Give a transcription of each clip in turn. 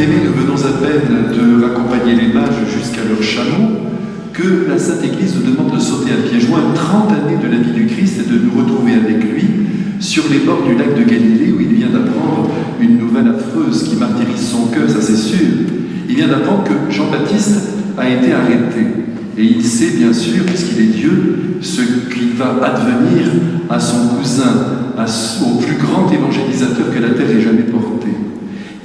bien-aimés, nous venons à peine de raccompagner les mages jusqu'à leur chameau que la Sainte Église nous demande de sauter à pieds joints 30 années de la vie du Christ et de nous retrouver avec lui sur les bords du lac de Galilée où il vient d'apprendre une nouvelle affreuse qui martyrise son cœur, ça c'est sûr. Il vient d'apprendre que Jean-Baptiste a été arrêté. Et il sait bien sûr, puisqu'il est Dieu, ce qu'il va advenir à son cousin, au plus grand évangélisateur que la terre ait jamais porté.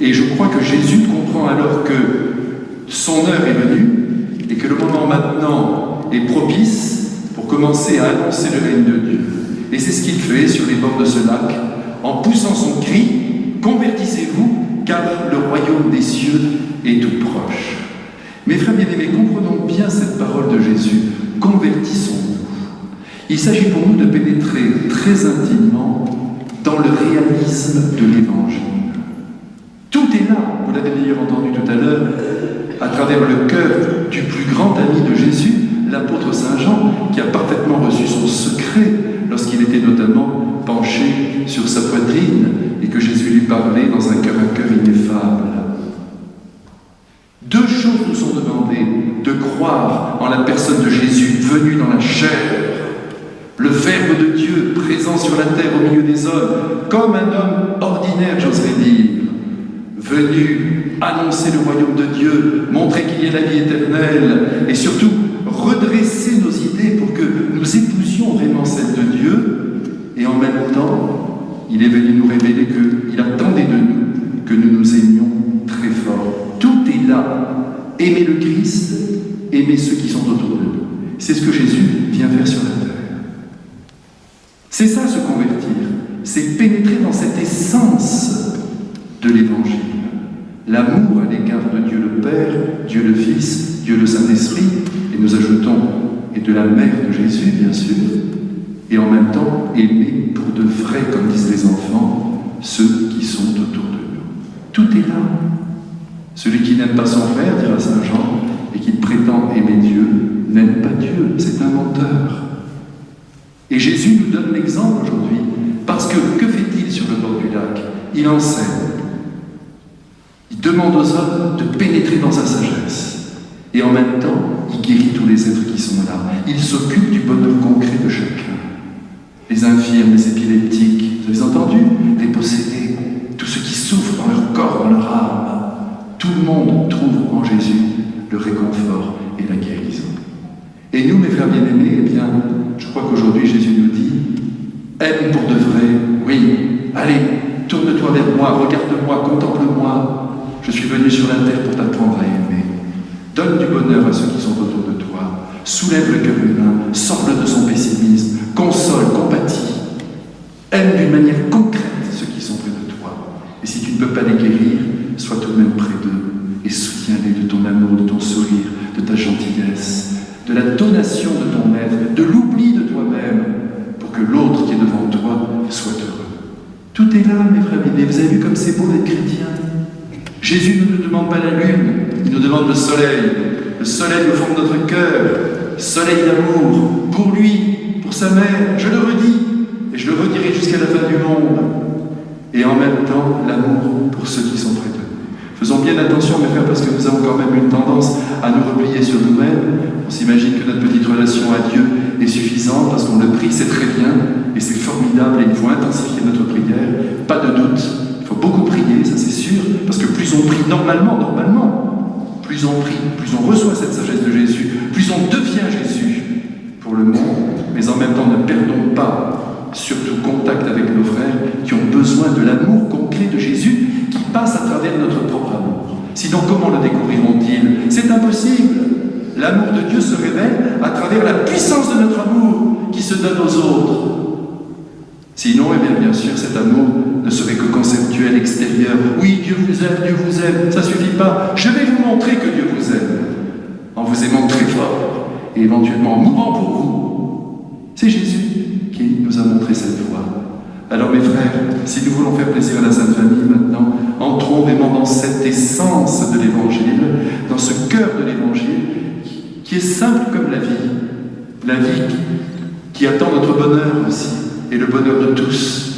Et je crois que Jésus comprend alors que son heure est venue et que le moment maintenant est propice pour commencer à annoncer le règne de Dieu. Et c'est ce qu'il fait sur les bords de ce lac, en poussant son cri « Convertissez-vous, car le royaume des cieux est tout proche ». Mes frères bien-aimés, comprenons bien cette parole de Jésus. Convertissons-nous. Il s'agit pour nous de pénétrer très intimement dans le réalisme de l'Évangile. Tout est là, vous l'avez d'ailleurs entendu tout à l'heure, à travers le cœur du plus grand ami de Jésus, l'apôtre Saint Jean, qui a parfaitement reçu son secret lorsqu'il était notamment penché sur sa poitrine et que Jésus lui parlait dans un cœur ineffable. Deux choses nous sont demandées, de croire en la personne de Jésus venu dans la chair, le Verbe de Dieu présent sur la terre au milieu des hommes, comme un homme ordinaire, j'oserais dire, venu annoncer le royaume de Dieu, montrer qu'il y a la vie éternelle et surtout redresser nos idées pour que nous épousions vraiment celle de Dieu. Et en même temps, il est venu nous révéler qu'il attendait de nous que nous nous aimions très fort. Tout est là. Aimer le Christ, aimer ceux qui sont autour de nous. C'est ce que Jésus vient faire sur la terre. C'est ça, se convertir. C'est pénétrer dans cette essence de l'Évangile. L'amour à l'égard de Dieu le Père, Dieu le Fils, Dieu le Saint-Esprit, et nous ajoutons, et de la mère de Jésus, bien sûr, et en même temps, aimer pour de vrai, comme disent les enfants, ceux qui sont autour de nous. Tout est là. Celui qui n'aime pas son frère, dira Saint Jean, et qui prétend aimer Dieu, n'aime pas Dieu, c'est un menteur. Et Jésus nous donne l'exemple aujourd'hui, parce que fait-il sur le bord du lac? Il enseigne. Il demande aux hommes de pénétrer dans sa sagesse. Et en même temps, il guérit tous les êtres qui sont là. Il s'occupe du bonheur concret de chacun. Les infirmes, les épileptiques, vous avez entendu? Les possédés, tous ceux qui souffrent dans leur corps, dans leur âme. Tout le monde trouve en Jésus le réconfort et la guérison. Et nous, mes frères bien-aimés, eh bien, je crois qu'aujourd'hui Jésus nous dit « Aime pour de vrai, oui, allez, tourne-toi vers moi, regarde-moi, contemple-moi. Je suis venu sur la terre pour t'apprendre à aimer. Donne du bonheur à ceux qui sont autour de toi. Soulève le cœur humain, sors-le de son pessimisme, console, compatis. Aime d'une manière concrète ceux qui sont près de toi. Et si tu ne peux pas les guérir, sois tout de même près d'eux et soutiens-les de ton amour, de ton sourire, de ta gentillesse, de la donation de ton être, de l'oubli de toi-même, pour que l'autre qui est devant toi soit heureux. Tout est là, mes frères bien-aimés. Vous avez vu comme c'est beau d'être chrétien? Jésus ne nous demande pas la lune, il nous demande le soleil au fond de notre cœur, soleil d'amour, pour lui, pour sa mère, je le redis, et je le redirai jusqu'à la fin du monde. Et en même temps, l'amour pour ceux qui sont près de nous. Faisons bien attention, mes frères, parce que nous avons quand même une tendance à nous replier sur nous-mêmes. On s'imagine que notre petite relation à Dieu est suffisante, parce qu'on le prie, c'est très bien, et c'est formidable, et il faut intensifier notre prière, pas de doute. Il faut beaucoup prier, ça c'est sûr, parce que plus on prie normalement, plus on prie, plus on reçoit cette sagesse de Jésus, plus on devient Jésus pour le monde, mais en même temps ne perdons pas surtout contact avec nos frères qui ont besoin de l'amour concret de Jésus qui passe à travers notre propre amour. Sinon, comment le découvriront-ils? C'est impossible. L'amour de Dieu se révèle à travers la puissance de notre amour qui se donne aux autres. Sinon, eh bien sûr, cet amour ne serait que conceptuel, extérieur. Oui, Dieu vous aime, ça ne suffit pas. Je vais vous montrer que Dieu vous aime, en vous aimant très fort, et éventuellement en mourant pour vous. C'est Jésus qui nous a montré cette voie. Alors mes frères, si nous voulons faire plaisir à la Sainte Famille maintenant, entrons vraiment dans cette essence de l'Évangile, dans ce cœur de l'Évangile, qui est simple comme la vie qui attend notre bonheur aussi, et le bonheur de tous.